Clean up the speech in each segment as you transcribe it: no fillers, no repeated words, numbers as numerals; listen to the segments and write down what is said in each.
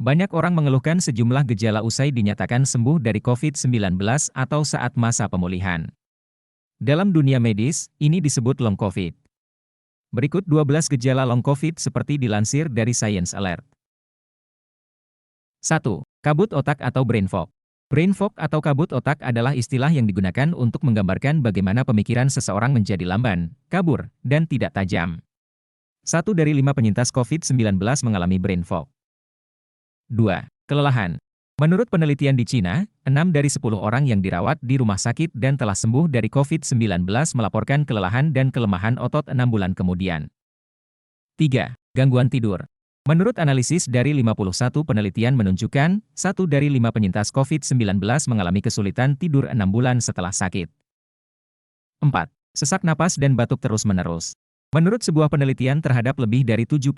Banyak orang mengeluhkan sejumlah gejala usai dinyatakan sembuh dari COVID-19 atau saat masa pemulihan. Dalam dunia medis, ini disebut long COVID. Berikut 12 gejala long COVID seperti dilansir dari Science Alert. 1. Kabut otak atau brain fog. Brain fog atau kabut otak adalah istilah yang digunakan untuk menggambarkan bagaimana pemikiran seseorang menjadi lamban, kabur, dan tidak tajam. 1 dari 5 penyintas COVID-19 mengalami brain fog. 2. Kelelahan. Menurut penelitian di Cina, 6 dari 10 orang yang dirawat di rumah sakit dan telah sembuh dari COVID-19 melaporkan kelelahan dan kelemahan otot 6 bulan kemudian. 3. Gangguan tidur. Menurut analisis dari 51 penelitian menunjukkan, 1 dari 5 penyintas COVID-19 mengalami kesulitan tidur 6 bulan setelah sakit. 4. Sesak napas dan batuk terus-menerus. Menurut sebuah penelitian terhadap lebih dari 73.000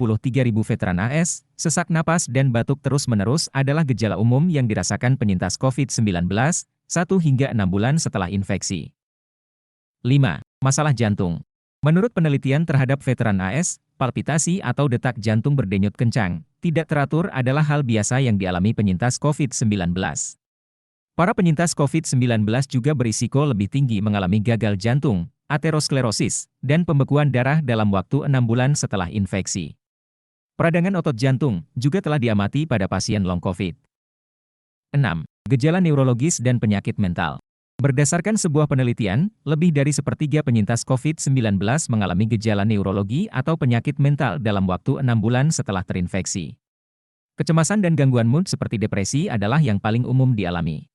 veteran AS, sesak napas dan batuk terus-menerus adalah gejala umum yang dirasakan penyintas COVID-19, 1 hingga 6 bulan setelah infeksi. 5. Masalah jantung. Menurut penelitian terhadap veteran AS, palpitasi atau detak jantung berdenyut kencang, tidak teratur adalah hal biasa yang dialami penyintas COVID-19. Para penyintas COVID-19 juga berisiko lebih tinggi mengalami gagal jantung, aterosklerosis, dan pembekuan darah dalam waktu 6 bulan setelah infeksi. Peradangan otot jantung juga telah diamati pada pasien long COVID. 6. Gejala neurologis dan penyakit mental. Berdasarkan sebuah penelitian, lebih dari sepertiga penyintas COVID-19 mengalami gejala neurologi atau penyakit mental dalam waktu 6 bulan setelah terinfeksi. Kecemasan dan gangguan mood seperti depresi adalah yang paling umum dialami.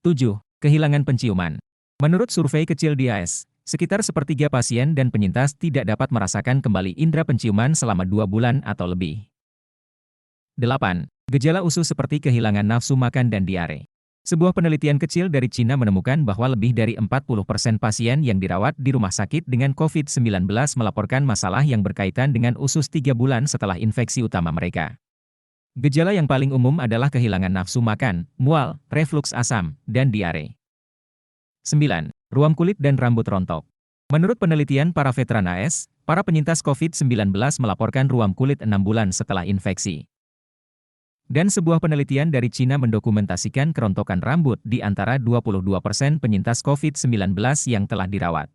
7. Kehilangan penciuman. Menurut survei kecil di AS, sekitar sepertiga pasien dan penyintas tidak dapat merasakan kembali indera penciuman selama 2 bulan atau lebih. 8. Gejala usus seperti kehilangan nafsu makan dan diare. Sebuah penelitian kecil dari Cina menemukan bahwa lebih dari 40% pasien yang dirawat di rumah sakit dengan COVID-19 melaporkan masalah yang berkaitan dengan usus 3 bulan setelah infeksi utama mereka. Gejala yang paling umum adalah kehilangan nafsu makan, mual, refluks asam, dan diare. 9. Ruam kulit dan rambut rontok. Menurut penelitian para veteran AS, para penyintas COVID-19 melaporkan ruam kulit 6 bulan setelah infeksi. Dan sebuah penelitian dari Cina mendokumentasikan kerontokan rambut di antara 22% penyintas COVID-19 yang telah dirawat.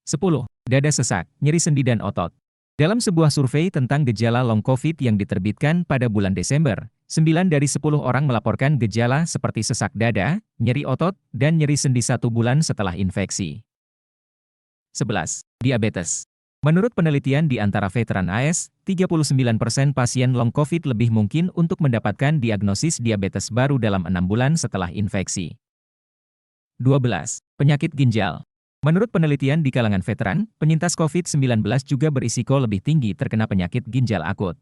10. Dada sesak, nyeri sendi dan otot. Dalam sebuah survei tentang gejala long COVID yang diterbitkan pada bulan Desember, 9 dari 10 orang melaporkan gejala seperti sesak dada, nyeri otot, dan nyeri sendi 1 bulan setelah infeksi. 11. Diabetes. Menurut penelitian di antara veteran AS, 39% pasien long COVID lebih mungkin untuk mendapatkan diagnosis diabetes baru dalam 6 bulan setelah infeksi. 12. Penyakit ginjal. Menurut penelitian di kalangan veteran, penyintas COVID-19 juga berisiko lebih tinggi terkena penyakit ginjal akut.